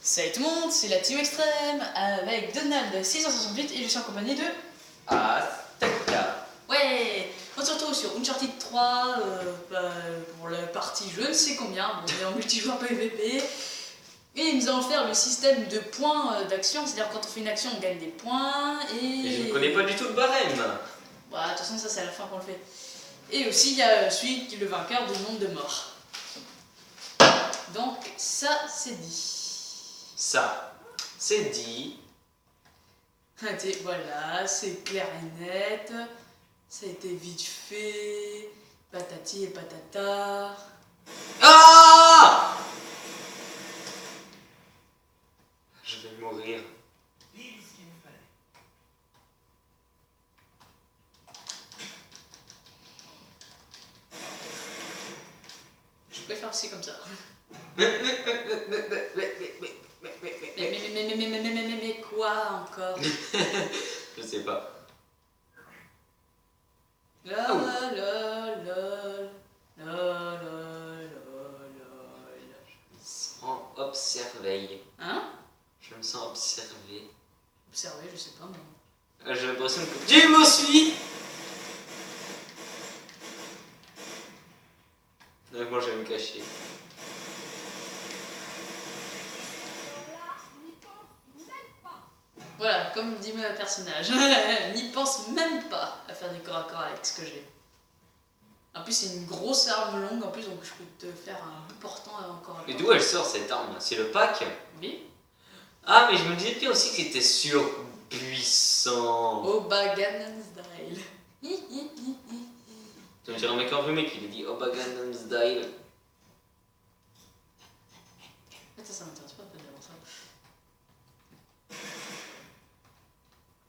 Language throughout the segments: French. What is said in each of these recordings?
Salut tout le monde, c'est la Team Extrême avec Donald 668 et je suis en compagnie de... Azteca. Ouais, on se retrouve sur Uncharted 3 pour la partie je ne sais combien, bon, on est en multijoueur PvP. Et nous allons faire le système de points d'action, c'est-à-dire quand on fait une action on gagne des points Et je ne connais pas du tout le barème. Bah, de toute façon ça c'est à la fin qu'on le fait. Et aussi il y a celui qui est le vainqueur du nombre de morts. Donc ça c'est dit. Ça, c'est dit. Voilà, c'est clair et net. Ça a été vite fait. Patati et patata. Ah! Je vais mourir. Je préfère aussi comme ça. Mais Mais quoi encore? je sais pas. La la la la la la. Je me sens observé. Hein? Je me sens observé. Observer, je sais pas moi. J'ai l'impression que tu me suis. Donc moi je vais me cacher. Voilà, comme dit mon personnage, n'y pense même pas à faire des corps à corps avec ce que j'ai. En plus, c'est une grosse arme longue, en plus, donc je peux te faire un bout portant encore. Mais d'où elle sort cette arme? C'est le pack? Oui. Ah, mais je me disais bien aussi que c'était surpuissant. Obagan's Style. Tu me dirais un mec enrhumé qui lui dit Obagan Style. Ça m'intéresse pas de dire ça.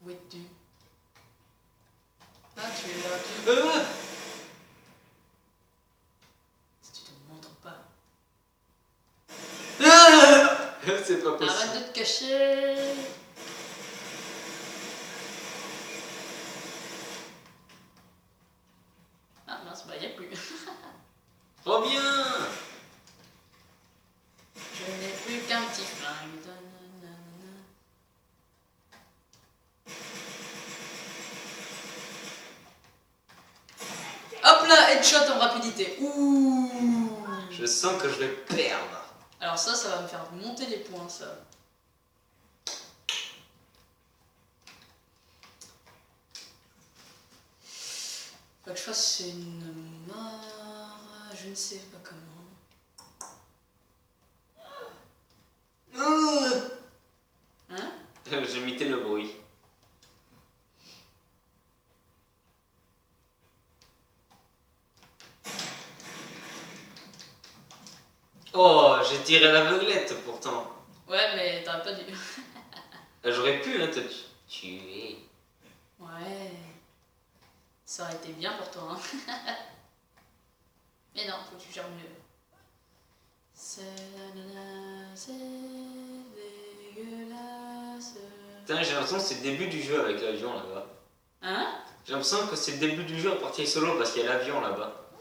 Où es-tu? Ah, tu es là. Si tu te montres pas. C'est pas possible. Arrête de te cacher. Ah mince, bah y'a plus. Reviens. Je n'ai plus qu'un petit flingue. Hop là, headshot en rapidité. Ouh. Je sens que je vais perdre. Alors ça va me faire monter les points, ça. Faut que je fasse une mort, je ne sais pas comment. Hein? J'ai imité le bruit. Oh, j'ai tiré l'aveuglette pourtant. Ouais, mais t'aurais pas dû. J'aurais pu te tuer. Ouais. Ça aurait été bien pour toi, hein. Mais non, faut que tu gères mieux. C'est dégueulasse. Putain, j'ai l'impression que c'est le début du jeu avec l'avion là-bas. Hein? J'ai l'impression que c'est le début du jeu en partie solo parce qu'il y a l'avion là-bas.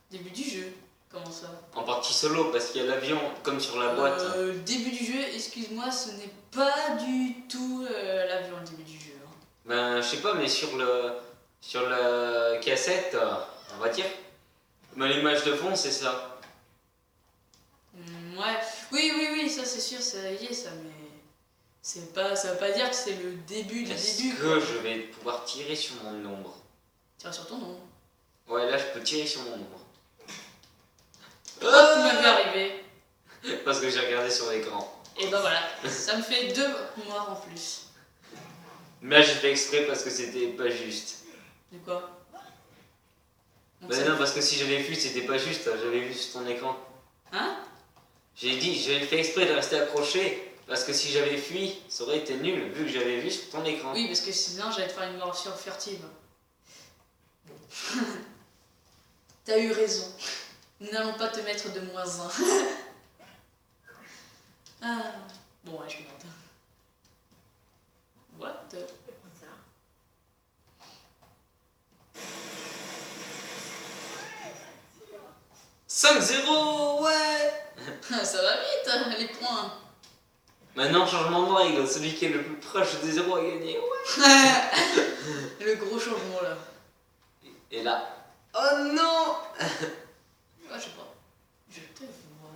Début du jeu. Comment ça? En partie solo parce qu'il y a l'avion comme sur la boîte. Début du jeu, excuse-moi, ce n'est pas du tout l'avion le début du jeu. Hein. Ben, je sais pas, mais sur la cassette, on va dire, ben, l'image de fond, c'est ça. Ouais, oui, ça c'est sûr, ça y est, ça, mais c'est pas, ça veut pas dire que c'est le début du Est-ce début. que je vais pouvoir tirer sur mon ombre? Tire sur ton nom. Ouais, là, je peux tirer sur mon ombre. Pourquoi tu m'as vu arriver? Parce que j'ai regardé sur l'écran. Et ben voilà, ça me fait 2 morts en plus. Mais là, j'ai fait exprès parce que c'était pas juste. De quoi? Donc Ben ça- non, parce que si j'avais vu, c'était pas juste, j'avais vu sur ton écran. Hein? J'ai dit, j'ai fait exprès de rester accroché, parce que si j'avais fui, ça aurait été nul, vu que j'avais vu sur ton écran. Oui, parce que sinon j'allais te faire une mort furtive. Bon. T'as eu raison. Nous n'allons pas te mettre de -1. Ah. Bon, ouais, je me monte. What the... 5-0, ouais. Ça va vite, les points. Maintenant, changement de règle. Celui qui est le plus proche des 0 a gagné. Le gros changement là. Et là. Oh non. Ah, je sais pas. Je te vois.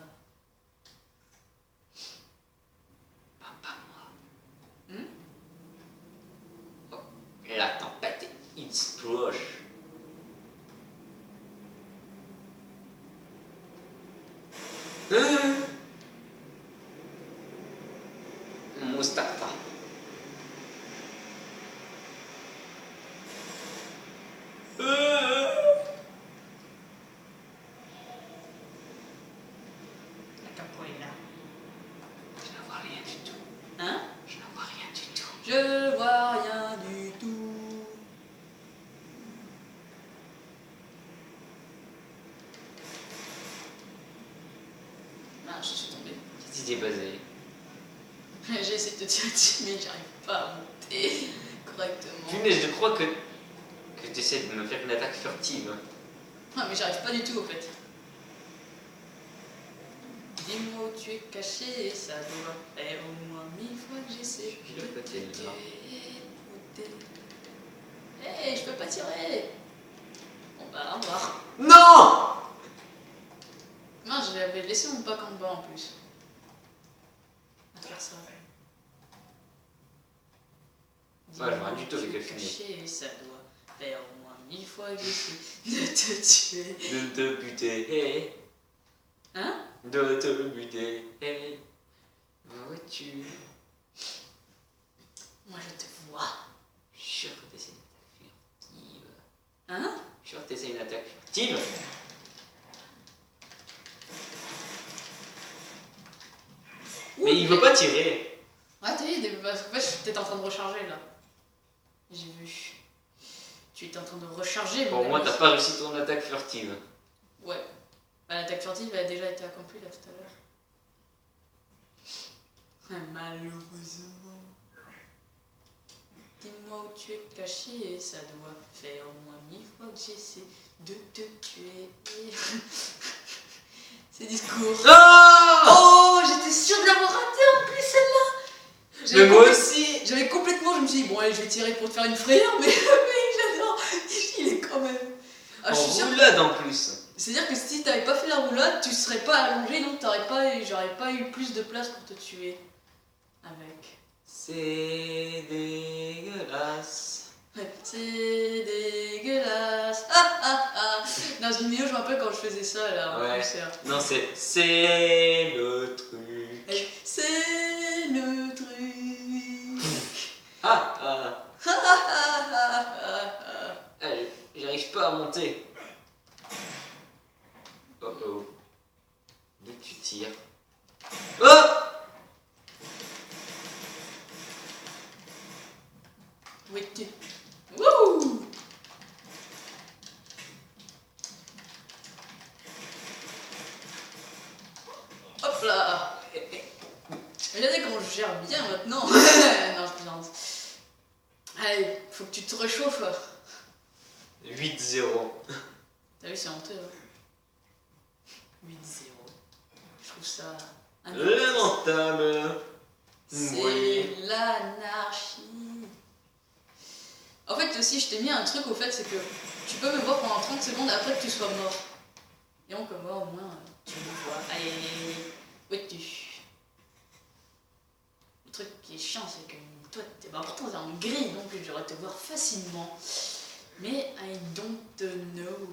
Pas moi. Hmm? Oh, la tempête explose. Mustapha. La capoeira. Je ne vois rien du tout. Hein? Je ne vois rien du tout. Je vois rien du tout. Ah, je suis tombée. Qu'est-ce qui s'est passé? J'ai essayé de te tirer dessus, mais j'arrive pas à monter correctement. Punaise, je crois que tu essaies de me faire une attaque furtive. Ah, mais j'arrive pas du tout, en fait. Dis-moi où tu es caché, ça doit faire au moins 1000 fois que j'essaie Je de peux te tirer, là. tuer. Hey, je peux pas tirer. Bon bah, au revoir. Non! Non, je l'avais laissé mon pack en bas en plus. On va faire ça. Ouais, je vois du tout avec le Dis-moi où tu es fumier. caché, ça doit faire au moins 1000 fois que j'essaie de te tuer. De te buter, hey. Hein? De te buter, hey. Où es-tu? Moi je te vois. Je suis sûr que t'essaies une attaque furtive. Hein? Je suis sûr que t'essaies une attaque furtive. Mais il veut pas tirer. Ah, t'as vu, parce qu'en fait, je suis peut-être en train de recharger là. J'ai vu. Tu étais en train de recharger, Pour mon moi, ami. t'as pas réussi ton attaque furtive. Ouais. Bah, l'attaque furtive elle a déjà été accomplie là tout à l'heure. Malheureusement. Dis-moi où tu es caché et ça doit faire au moins 1000 fois que j'essaie de te tuer. Ces discours. Ah! Oh, j'étais sûre de l'avoir raté en plus celle-là. Mais moi aussi. J'avais complètement, je me suis dit, bon allez, je vais tirer pour te faire une frayeur, mais j'adore, il est quand même. Ah, je suis En sûre. roulade en plus. C'est-à-dire que si t'avais pas fait la roulade, tu serais pas allongé, donc j'aurais pas eu plus de place pour te tuer. Avec. C'est dégueulasse. Ouais, c'est dégueulasse. Ah ah ah. Dans une vidéo, je me rappelle quand je faisais ça là, en Ouais. concert. Non, c'est le truc. Et c'est le truc. Ah ah. Ah ah ah ah ah. Allez, j'arrive pas à monter. Oh oh. D'où tu tires? Oh! Où es-tu? Wouh! Hop là! Regardez comment je gère bien maintenant! Non, je plaisante. Allez, faut que tu te réchauffes là. 8-0. T'as vu, c'est honteux. Hein? 8-0. Je trouve ça. Lamentable. C'est Oui. l'anarchie. En fait, aussi, je t'ai mis un truc au fait, c'est que tu peux me voir pendant 30 secondes après que tu sois mort. Et donc, moi, au moins, tu me vois. Allez, où es-tu? Le truc qui est chiant, c'est que toi, pourtant, t'es en gris, donc j'aurais te voir facilement. Mais I don't know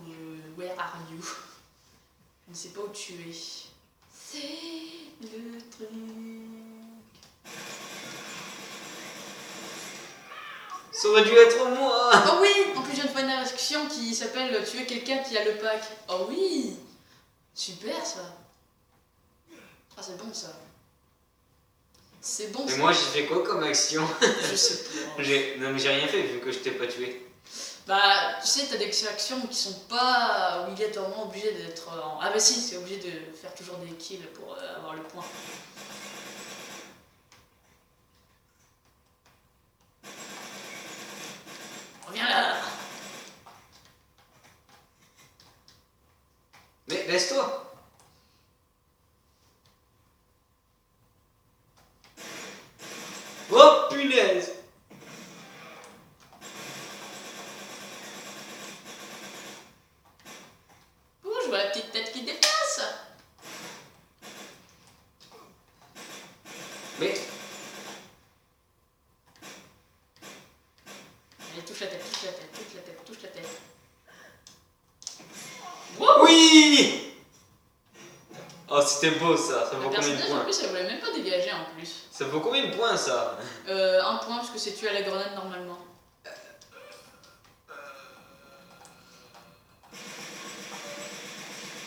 where are you. Je ne sais pas où tu es. C'est le truc. Ça aurait dû être moi. Oh oui, en plus, je viens de faire une action qui s'appelle tuer quelqu'un qui a le pack. Oh oui, super ça. Ah, c'est bon ça. C'est bon Mais ça. moi, j'ai fait quoi comme action? Je sais pas. Non, mais j'ai rien fait vu que je t'ai pas tué. Bah, tu sais, t'as des actions qui sont pas obligatoirement obligées d'être en... Ah bah si, c'est obligé de faire toujours des kills pour avoir le point. Reviens là. Mais laisse-toi. Oh punaise! Oh, je vois la petite tête qui dépasse. Mais. Allez, touche la tête, touche la tête, touche la tête, touche la tête. Oui! Oh, c'était beau ça. Ça Le vaut combien de personnage en points? plus, elle voulait même pas dégager en plus. Ça vaut combien de points ça? Un point parce que c'est tué à la grenade normalement.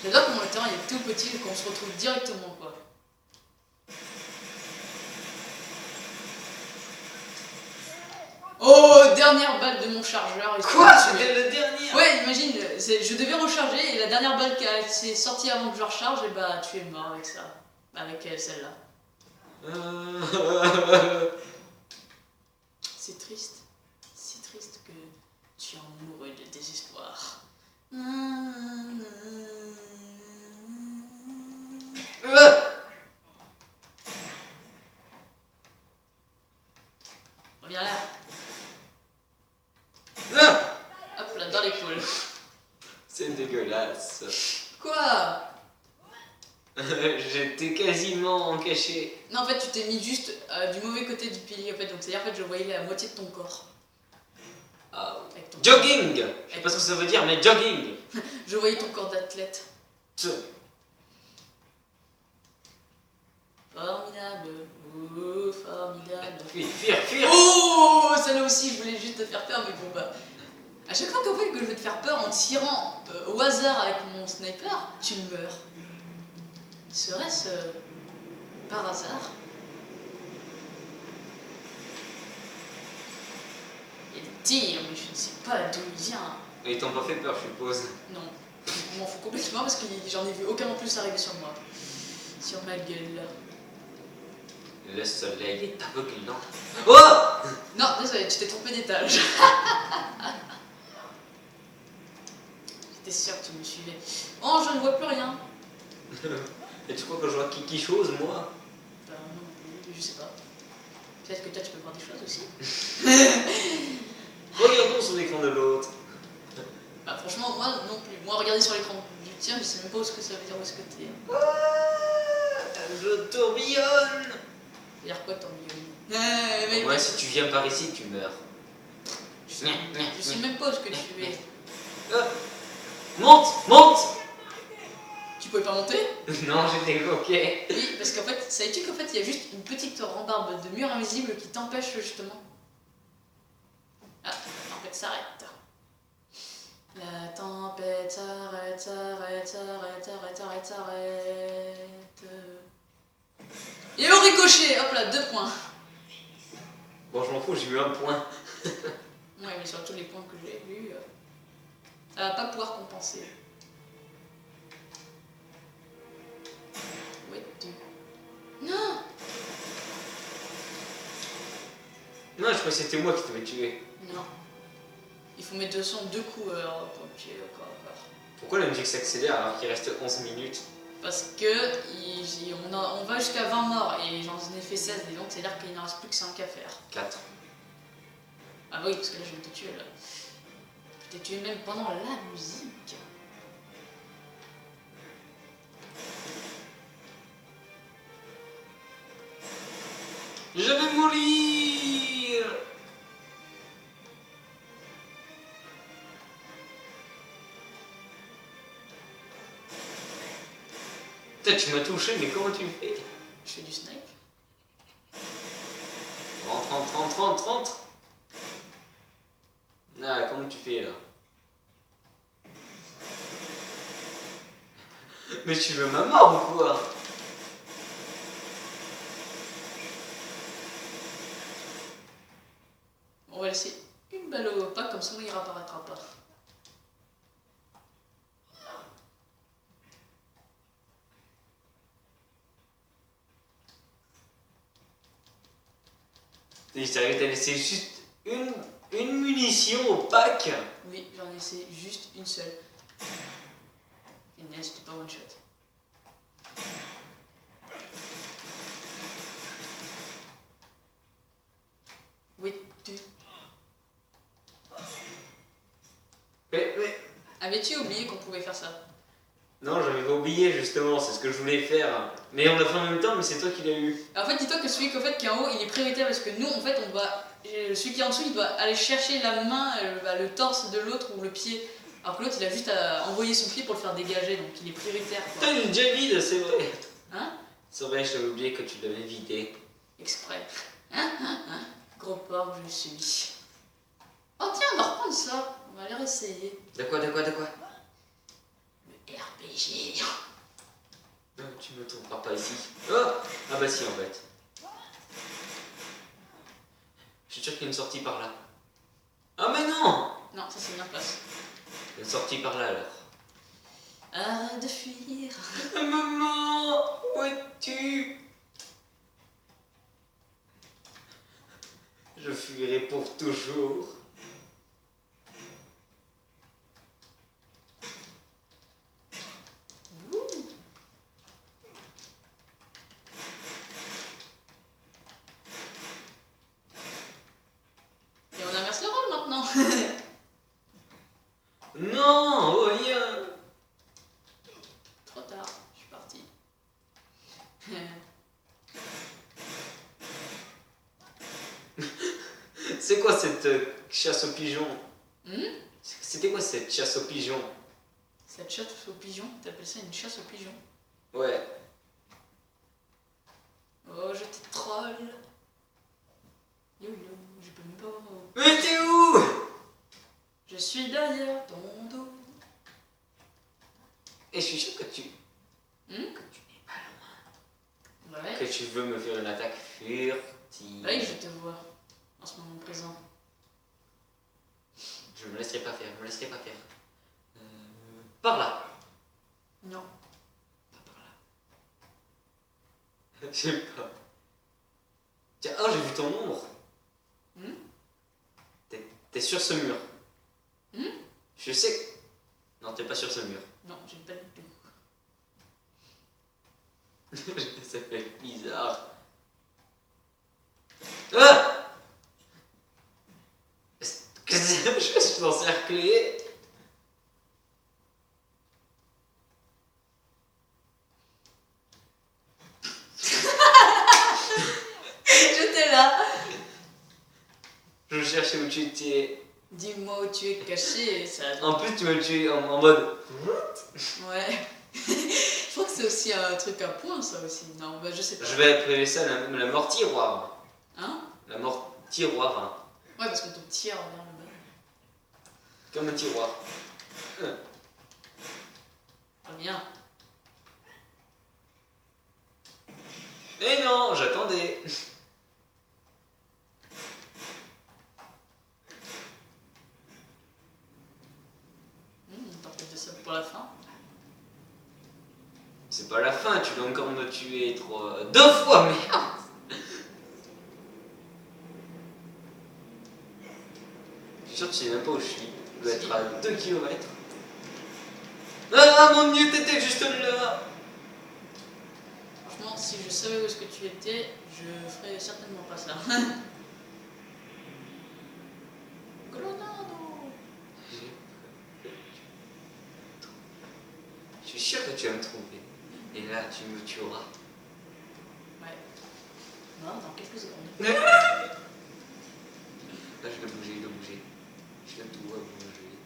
J'adore comment le terrain est tout petit et qu'on se retrouve directement quoi. Oh, dernière balle de mon chargeur. Quoi? C'était le dernier? Ouais, imagine, je devais recharger et la dernière balle qui s'est sortie avant que je recharge, et bah tu es mort avec ça. Avec celle-là. C'est triste. Si triste que tu en mourrais de désespoir. Reviens là. Hop là, dans l'épaule. C'est dégueulasse. Quoi? J'étais quasiment en caché. Non, en fait, tu t'es mis juste du mauvais côté du pilier, en fait. Donc, c'est-à-dire, en fait, je voyais la moitié de ton corps. Ah. Avec ton Jogging! Je sais pas ce que ça veut dire, mais jogging! Je voyais ton corps d'athlète. Formidable. Oh, formidable. Fuir! Oh, celle-là aussi, je voulais juste te faire peur, mais bon, bah. À chaque fois qu'en fait, que je veux te faire peur en tirant au hasard avec mon sniper, tu meurs. Serait-ce par hasard? Il tire, mais je ne sais pas d'où il vient. Et ils t'ont pas fait peur, je suppose. Non, je m'en fous complètement parce que j'en ai vu aucun en plus arriver sur moi. Sur ma gueule. Le soleil est aveuglant. Oh! Non, désolé, tu t'es trompé d'étage. J'étais sûre que tu me suivais. Oh, je ne vois plus rien. Et tu crois que je vois quelque chose, moi? Bah, non plus, je sais pas. Peut-être que toi tu peux voir des choses aussi. Regardons sur l'écran de l'autre. Bah, franchement, moi non plus. Moi, regarder sur l'écran du tien, je sais même pas ce que ça veut dire où est-ce que t'es. Je tourbillonne! Ça veut dire quoi, ton Ouais, si tu viens par ici, tu meurs. Je sais même pas où est-ce que tu es. Monte! Tu pouvais pas monter? Non, j'étais bloqué. Oui, parce qu'en fait, savais-tu qu'en fait, il y a juste une petite rambarde de mur invisible qui t'empêche justement. Ah, en fait, s'arrête. La tempête s'arrête. Et au ricochet, hop là, 2 points. Bon, je m'en fous, j'ai eu un point. Ouais, mais sur tous les points que j'ai vus, ça va pas pouvoir compenser. Où es-tu? Non! Non, je crois que c'était moi qui t'avais tué. Non. Il faut mettre 202 coups pour me tuer encore. Pourquoi la musique s'accélère alors qu'il reste 11 minutes? Parce que on va jusqu'à 20 morts et j'en ai fait 16, et donc c'est-à-dire qu'il ne reste plus que 5 à faire. 4. Ah oui, parce que là je viens de te tuer là. Je t'ai tué même pendant la musique. Je vais mourir! Putain, tu m'as touché, mais comment tu fais? Je fais du snipe. Rentre. Ah, comment tu fais là? Mais tu veux ma mort ou quoi? On va laisser une balle au pas, comme ça il réapparaîtra pas. T'es sérieux, t'as laissé juste une munition au pack? Oui, j'en ai laissé juste une seule. Et Nel, c'était pas one shot. Avais-tu oublié qu'on pouvait faire ça? Non, j'avais pas oublié justement, c'est ce que je voulais faire. Mais on l'a fait en même temps, mais c'est toi qui l'as eu. En fait, dis-toi que celui qui est en haut, il est prioritaire parce que nous, en fait, on doit. Celui qui est en dessous, il doit aller chercher la main, le torse de l'autre ou le pied. Alors que l'autre, il a juste à envoyer son pied pour le faire dégager, donc il est prioritaire. Quoi. Putain, il est déjà vide, c'est vrai. Hein? C'est vrai, j'avais oublié que tu l'avais vidé. Exprès. Gros porc, je suis. Oh tiens, on va reprendre ça. On va aller réessayer. De quoi? Le RPG. Non, tu me trouveras pas ici. Oh! Ah bah si, en fait. Je suis sûr qu'il y a une sortie par là. Ah mais non! Non, ça c'est bien place. Il y a une sortie par là alors. Arrête de fuir. Maman! Où es-tu? Je fuirai pour toujours. Et on inverse le rôle maintenant. Non! Oh rien! Trop tard, je suis partie. C'est quoi cette chasse aux pigeons? Hmm? C'était quoi cette chasse aux pigeons? Cette chasse aux pigeons, t'appelles ça une chasse aux pigeons? Ouais. Oh, je te troll. Yo yo, je peux même pas voir. Mais t'es où? Je suis derrière ton dos. Et je suis sûr que tu Hmm? n'es pas loin. Ouais. Que tu veux me faire une attaque furtive. Oui, je te vois. En ce moment présent. Je me laisserai pas faire, je me laisserai pas faire. Par là. Non. Pas par là. Je sais pas. Tiens, oh, j'ai vu ton ombre. Hmm? T'es sur ce mur. Hmm? Je sais que... Non, t'es pas sur ce mur. Non, j'ai pas du tout. Ça fait bizarre. Ah! Qu'est-ce que je suis encerclé? J'étais là. Je cherchais où tu étais. Dis-moi où tu es caché et ça. En plus, tu m'as tué en mode... Ouais. Je crois que c'est aussi un truc à point, ça aussi. Non, bah je sais pas. Je vais appeler ça la mort tiroir. Hein? La mort tiroir. Hein. Ouais, parce qu'on te tire vers le bas. Comme un tiroir. Bien. Eh non, j'attendais. T'en fais de ça pour la fin. C'est pas la fin, tu dois encore me tuer 2 fois, merde. Je suis sûr que tu sais même pas où je suis. Je dois être à 2 km. Ah mon dieu, t'étais juste là. Franchement, si je savais où est-ce que tu étais, je ferais certainement pas ça. Grenado! Je suis sûr que tu vas me trouver. Et là, tu me tueras. Ouais. Non, dans quelques secondes. Là, je dois bouger, je dois bouger. Je dois bouger.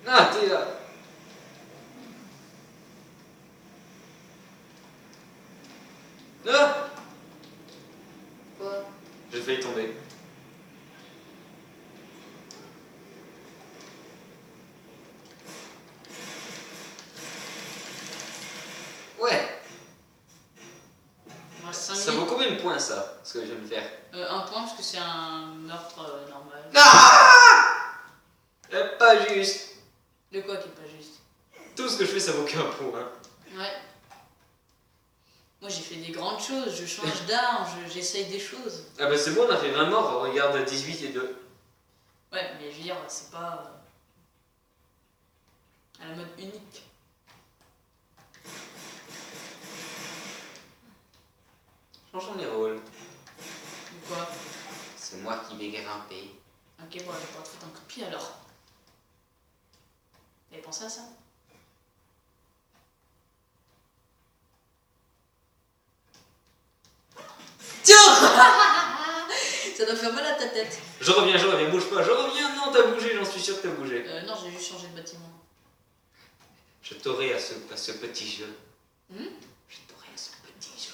Ah, t'es là. Ah! Quoi? J'ai failli tomber. Ouais. Moi, 5 Ça vaut combien de points ça, ce que je viens de faire? un point parce que c'est un meurtre normal. Ah! C'est pas juste. De quoi qui est pas juste? Tout ce que je fais, ça vaut qu'un point. Ouais. Moi j'ai fait des grandes choses, je change d'arme, j'essaye des choses. Ah bah c'est bon, on a fait 20 morts, regarde 18 et 2. Ouais, mais je veux dire, c'est pas à la mode unique. Changeons les rôles. il est grimpé. Ok, bon, je vais pas te foutre un coup de pied alors. T'avais pensé à ça? Tiens. Ça doit faire mal à ta tête. Je reviens, bouge pas, je reviens. Non, t'as bougé, j'en suis sûr que t'as bougé. Non, j'ai juste changé de bâtiment. Je t'aurai à ce petit jeu. Hmm? Je t'aurai à ce petit jeu.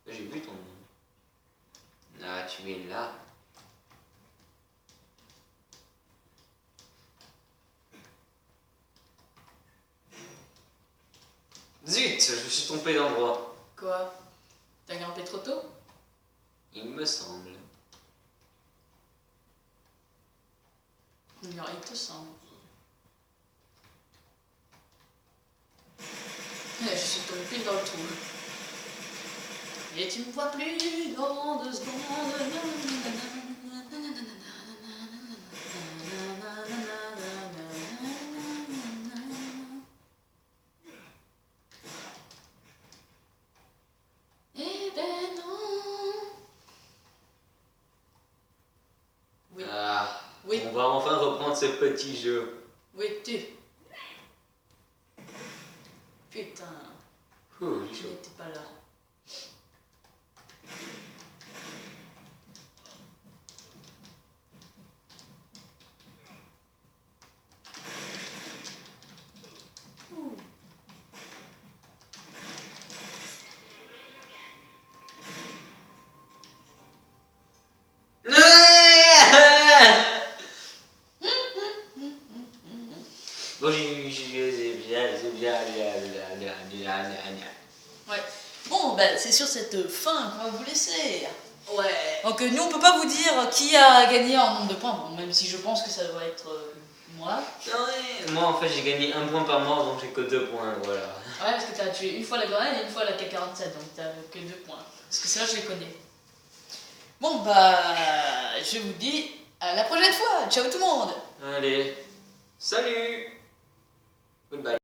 J'ai vu ton nom. Ah, tu es là. Zut, je suis trompé d'endroit. Quoi? T'as grimpé trop tôt? Il me semble. Non, il te semble. Je suis tombée pile dans le trou. Et tu me vois plus dans 2 secondes. Eh ben non. Oui. Ah, Oui. on va enfin reprendre ce petit jeu. Où es-tu? Putain, Ouh, tu n'étais pas là. Ouh. Bon, Ouais. Bon, bah, c'est sur cette fin qu'on va vous laisser. ouais. Donc nous, on peut pas vous dire qui a gagné en nombre de points, bon, même si je pense que ça doit être moi. Ouais. Moi, en fait, j'ai gagné 1 point par mort, donc j'ai que 2 points, voilà. Ouais, parce que t'as tué une fois la grenade et une fois la K-47, donc t'as que 2 points. Parce que c'est là je les connais. Bon, bah, je vous dis à la prochaine fois. Ciao tout le monde. Allez, salut. Goodbye.